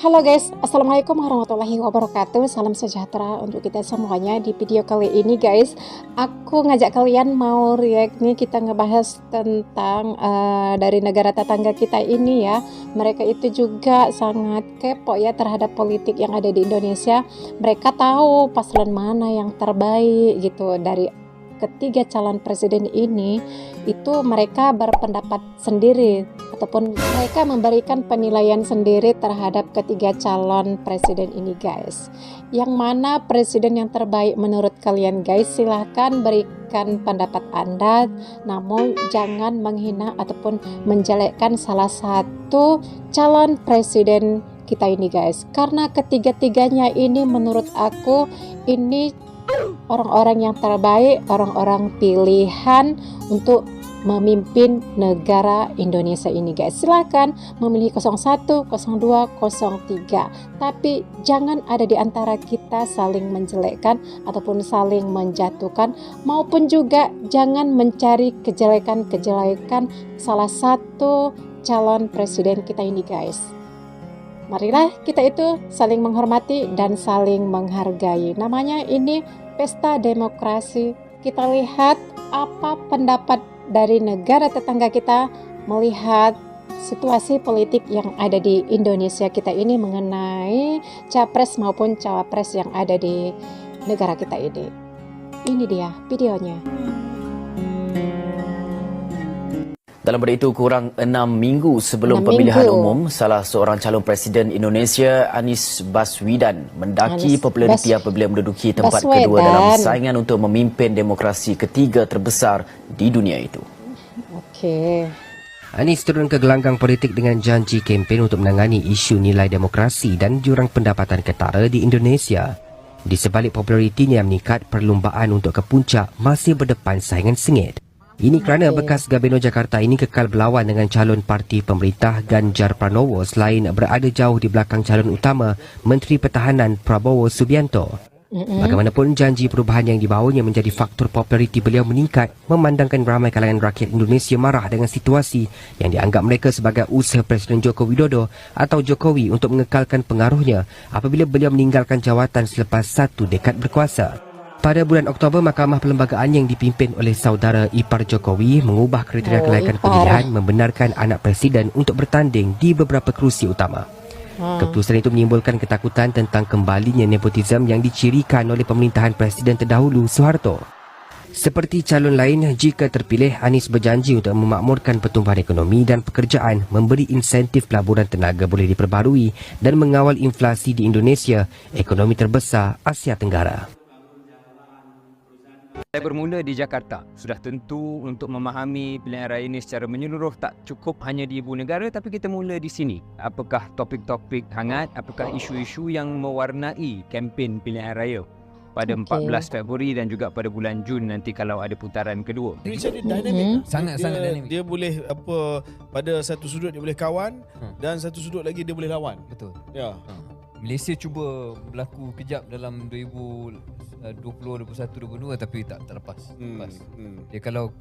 Halo guys, Assalamualaikum warahmatullahi wabarakatuh. Salam sejahtera untuk kita semuanya. Di video kali ini guys, aku ngajak kalian mau react nih, kita ngebahas tentang dari negara tetangga kita ini ya. Mereka itu juga sangat kepo ya terhadap politik yang ada di Indonesia. Mereka tahu paslon mana yang terbaik gitu. Dari ketiga calon presiden ini itu mereka berpendapat sendiri ataupun mereka memberikan penilaian sendiri terhadap ketiga calon presiden ini guys. Yang mana presiden yang terbaik menurut kalian guys? Silahkan berikan pendapat Anda, namun jangan menghina ataupun menjelekkan salah satu calon presiden kita ini guys, karena ketiga-tiganya ini menurut aku ini orang-orang yang terbaik, orang-orang pilihan untuk memimpin negara Indonesia ini guys. Silahkan memilih 01, 02, 03, tapi jangan ada di antara kita saling menjelekkan ataupun saling menjatuhkan, maupun juga jangan mencari kejelekan-kejelekan salah satu calon presiden kita ini guys. Marilah kita itu saling menghormati dan saling menghargai. Namanya ini pesta demokrasi. Kita lihat apa pendapat dari negara tetangga kita melihat situasi politik yang ada di Indonesia kita ini mengenai capres maupun cawapres yang ada di negara kita ini. Ini dia videonya. Dalam pada itu, kurang 6 minggu sebelum pemilihan umum, salah seorang calon presiden Indonesia, Anies Baswedan, mendaki populariti apabila menduduki tempat kedua dalam saingan untuk memimpin demokrasi ketiga terbesar di dunia itu. Anies turun ke gelanggang politik dengan janji kempen untuk menangani isu nilai demokrasi dan jurang pendapatan ketara di Indonesia. Di sebalik popularitinya yang meningkat, perlumbaan untuk ke puncak masih berdepan saingan sengit. Ini kerana bekas Gubernur Jakarta ini kekal berlawan dengan calon parti pemerintah Ganjar Pranowo selain berada jauh di belakang calon utama Menteri Pertahanan Prabowo Subianto. Bagaimanapun, janji perubahan yang dibawanya menjadi faktor populariti beliau meningkat, memandangkan ramai kalangan rakyat Indonesia marah dengan situasi yang dianggap mereka sebagai usaha Presiden Joko Widodo atau Jokowi untuk mengekalkan pengaruhnya apabila beliau meninggalkan jawatan selepas 1 dekad berkuasa. Pada bulan Oktober, Mahkamah Perlembagaan yang dipimpin oleh saudara ipar Jokowi mengubah kriteria kelayakan pemilihan membenarkan anak presiden untuk bertanding di beberapa kerusi utama. Keputusan itu menimbulkan ketakutan tentang kembalinya nepotisme yang dicirikan oleh pemerintahan Presiden terdahulu Soeharto. Seperti calon lain, jika terpilih, Anies berjanji untuk memakmurkan pertumbuhan ekonomi dan pekerjaan, memberi insentif pelaburan tenaga boleh diperbarui dan mengawal inflasi di Indonesia, ekonomi terbesar Asia Tenggara. Saya bermula di Jakarta. Sudah tentu untuk memahami pilihan raya ini secara menyeluruh tak cukup hanya di ibu negara, tapi kita mula di sini. Apakah topik-topik hangat, apakah isu-isu yang mewarnai kempen pilihan raya pada 14 Februari dan juga pada bulan Jun nanti kalau ada putaran kedua. Richard dia dynamic. Sangat dynamic. Dia boleh pada satu sudut dia boleh kawan dan satu sudut lagi dia boleh lawan. Betul. Ya. Malaysia cuba berlaku kejap dalam 2020, 21, 22 tapi tak lepas. Dia kalau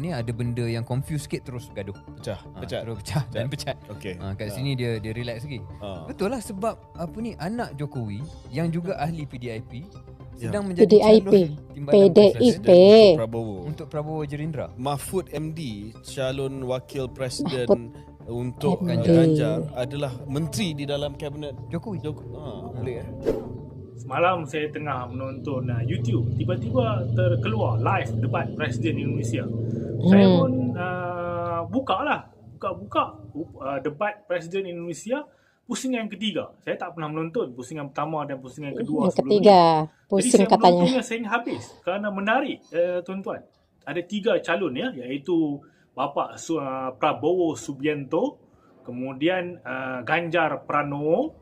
ada benda yang confuse sikit terus gaduh. Pecah. Terus pecah dan pecat. Okey. Kat sini dia relax lagi. Betul lah, sebab anak Jokowi yang juga ahli PDIP sedang menjadi PDIP, PDIP untuk Prabowo Gerindra. Mahfud MD, calon wakil presiden untuk Ganjar adalah menteri di dalam kabinet Jokowi. Boleh Semalam saya tengah menonton YouTube, tiba-tiba terkeluar live debat Presiden Indonesia. Saya pun buka debat Presiden Indonesia pusingan yang ketiga. Saya tak pernah menonton pusingan pertama dan pusingan kedua yang ketiga. Pusing jadi saya katanya. menontonnya sehingga habis kerana menarik tuan-tuan. Ada 3 calon ya, iaitu Bapak Prabowo Subianto, kemudian Ganjar Pranowo,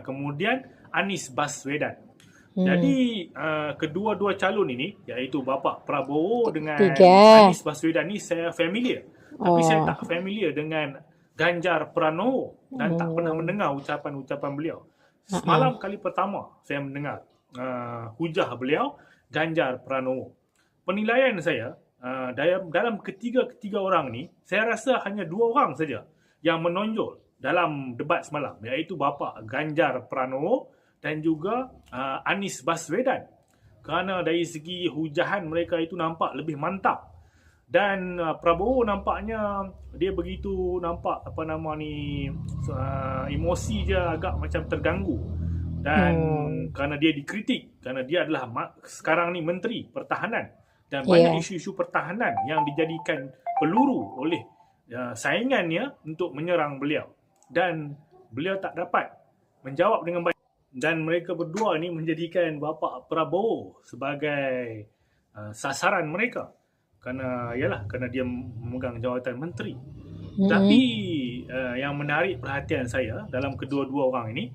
kemudian Anies Baswedan. Jadi kedua-dua calon ini, iaitu Bapak Prabowo dengan Anies Baswedan ni saya familiar. Tapi saya tak familiar dengan Ganjar Pranowo dan tak pernah mendengar ucapan-ucapan beliau. Semalam kali pertama saya mendengar hujah beliau, Ganjar Pranowo. Penilaian saya, dalam ketiga orang ni, saya rasa hanya 2 orang saja yang menonjol dalam debat semalam, iaitu bapa Ganjar Pranowo dan juga Anies Baswedan. Kerana dari segi hujahan mereka itu nampak lebih mantap. Dan Prabowo nampaknya dia begitu nampak emosi dia agak macam terganggu. Dan kerana dia dikritik, kerana dia adalah sekarang ni Menteri Pertahanan dan banyak isu-isu pertahanan yang dijadikan peluru oleh saingannya untuk menyerang beliau. Dan beliau tak dapat menjawab dengan baik. Dan mereka berdua ni menjadikan bapa Prabowo sebagai sasaran mereka. Kerana dia memegang jawatan menteri. Tapi yang menarik perhatian saya dalam kedua-dua orang ini,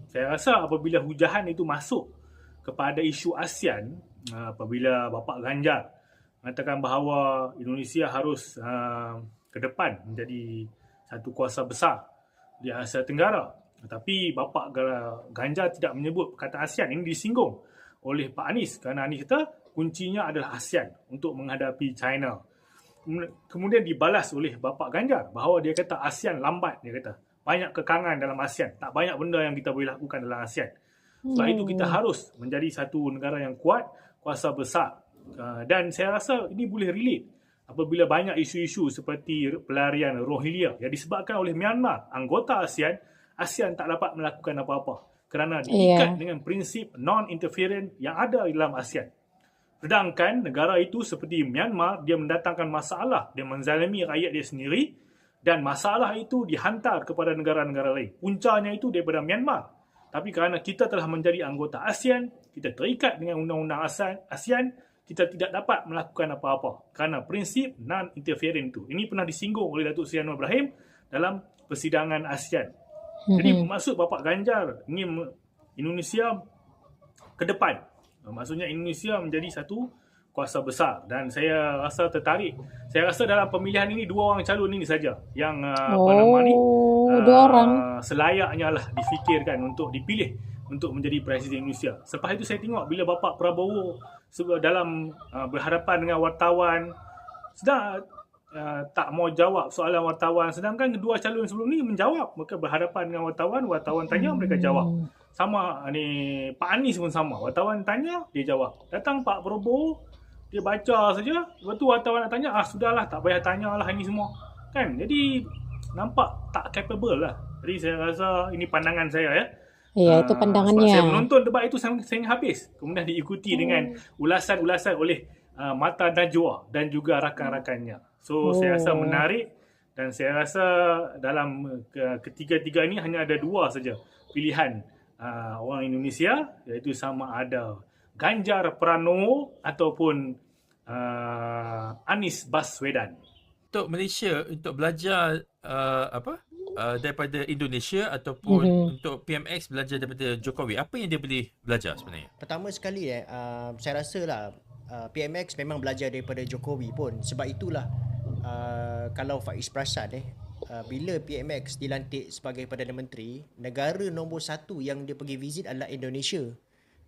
saya rasa apabila hujahan itu masuk kepada isu ASEAN, apabila Bapak Ganjar mengatakan bahawa Indonesia harus ke depan menjadi satu kuasa besar di Asia Tenggara. Tetapi Bapak Ganjar tidak menyebut kata ASEAN. Ini disinggung oleh Pak Anies kerana Anies kata kuncinya adalah ASEAN untuk menghadapi China. Kemudian dibalas oleh Bapak Ganjar bahawa dia kata ASEAN lambat. Dia kata banyak kekangan dalam ASEAN. Tak banyak benda yang kita boleh lakukan dalam ASEAN. Sebab itu kita harus menjadi satu negara yang kuat, kuasa besar. Dan saya rasa ini boleh relate apabila banyak isu-isu seperti pelarian Rohingya yang disebabkan oleh Myanmar, anggota ASEAN, ASEAN tak dapat melakukan apa-apa kerana diikat dengan prinsip non-interference yang ada dalam ASEAN. Sedangkan negara itu seperti Myanmar, dia mendatangkan masalah, dia menzalimi rakyat dia sendiri dan masalah itu dihantar kepada negara-negara lain. Puncanya itu daripada Myanmar. Tapi kerana kita telah menjadi anggota ASEAN, kita terikat dengan undang-undang ASEAN, kita tidak dapat melakukan apa-apa kerana prinsip non-interference itu. Ini pernah disinggung oleh Datuk Seri Anwar Ibrahim dalam persidangan ASEAN. Jadi maksud Bapak Ganjar ingin Indonesia ke depan. Maksudnya Indonesia menjadi satu kuasa besar dan saya rasa tertarik. Saya rasa dalam pemilihan ini dua orang calon ini saja yang dua orang selayaknya lah difikirkan untuk dipilih untuk menjadi Presiden Indonesia. Selepas itu saya tengok bila Bapak Prabowo dalam berhadapan dengan wartawan sedang tak mau jawab soalan wartawan, sedangkan kedua calon sebelum ni menjawab. Mereka berhadapan dengan wartawan tanya, mereka jawab. Sama ni Pak Anies pun sama, wartawan tanya dia jawab. Datang Pak Prabowo dia baca saja, lepas tu wartawan nak tanya, sudahlah tak payah tanyalah ini semua kan. Jadi nampak tak capable lah. Jadi saya rasa ini pandangan saya ya. Ya, itu pandangannya. Saya menonton debat itu sehingga habis, kemudian diikuti dengan ulasan-ulasan oleh Mata Najwa dan juga rakan-rakannya. So saya rasa menarik dan saya rasa dalam ketiga-tiga ini hanya ada dua saja pilihan orang Indonesia, iaitu sama ada Ganjar Pranowo ataupun Anies Baswedan. Untuk Malaysia untuk belajar daripada Indonesia ataupun untuk PMX belajar daripada Jokowi, apa yang dia boleh belajar sebenarnya? Pertama sekali saya rasa lah PMX memang belajar daripada Jokowi pun. Sebab itulah kalau Faiz perasan bila PMX dilantik sebagai Perdana Menteri, negara nombor 1 yang dia pergi visit adalah Indonesia.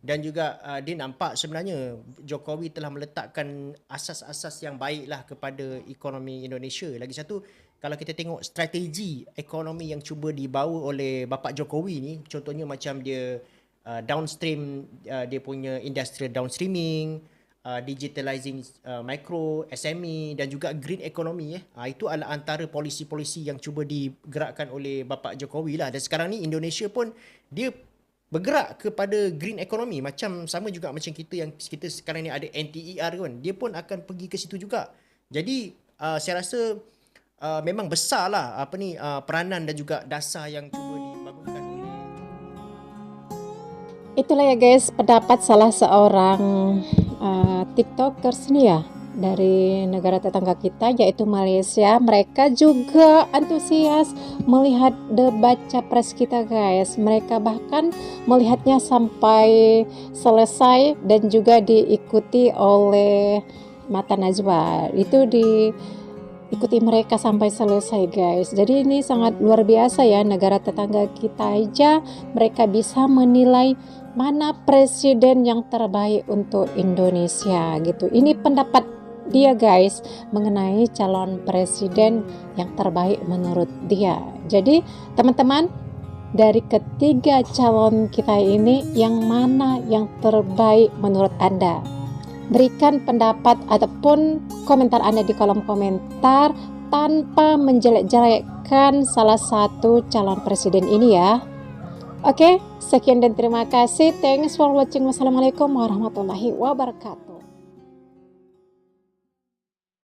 Dan juga dia nampak sebenarnya Jokowi telah meletakkan asas-asas yang baiklah kepada ekonomi Indonesia. Lagi satu, kalau kita tengok strategi ekonomi yang cuba dibawa oleh Bapak Jokowi ni, contohnya macam dia downstream, dia punya industrial downstreaming, digitalizing micro, SME dan juga green economy. Itu adalah antara polisi-polisi yang cuba digerakkan oleh Bapak Jokowi lah. Dan sekarang ni Indonesia pun dia bergerak kepada green economy, macam sama juga macam kita sekarang ni ada NTER kan, dia pun akan pergi ke situ juga. Jadi saya rasa memang besar lah peranan dan juga dasar yang cuba dibangunkan oleh. Itulah ya guys pendapat salah seorang TikTokers ni ya dari negara tetangga kita yaitu Malaysia. Mereka juga antusias melihat debat capres kita guys. Mereka bahkan melihatnya sampai selesai dan juga diikuti oleh Mata Najwa. Itu diikuti mereka sampai selesai guys. Jadi ini sangat luar biasa ya, negara tetangga kita aja mereka bisa menilai mana presiden yang terbaik untuk Indonesia gitu. Ini pendapat dia guys, mengenai calon presiden yang terbaik menurut dia. Jadi teman-teman, dari ketiga calon kita ini, yang mana yang terbaik menurut Anda? Berikan pendapat ataupun komentar Anda di kolom komentar tanpa menjelek-jelekkan salah satu calon presiden ini ya. Oke, sekian dan terima kasih. Thanks for watching. Wassalamualaikum warahmatullahi wabarakatuh.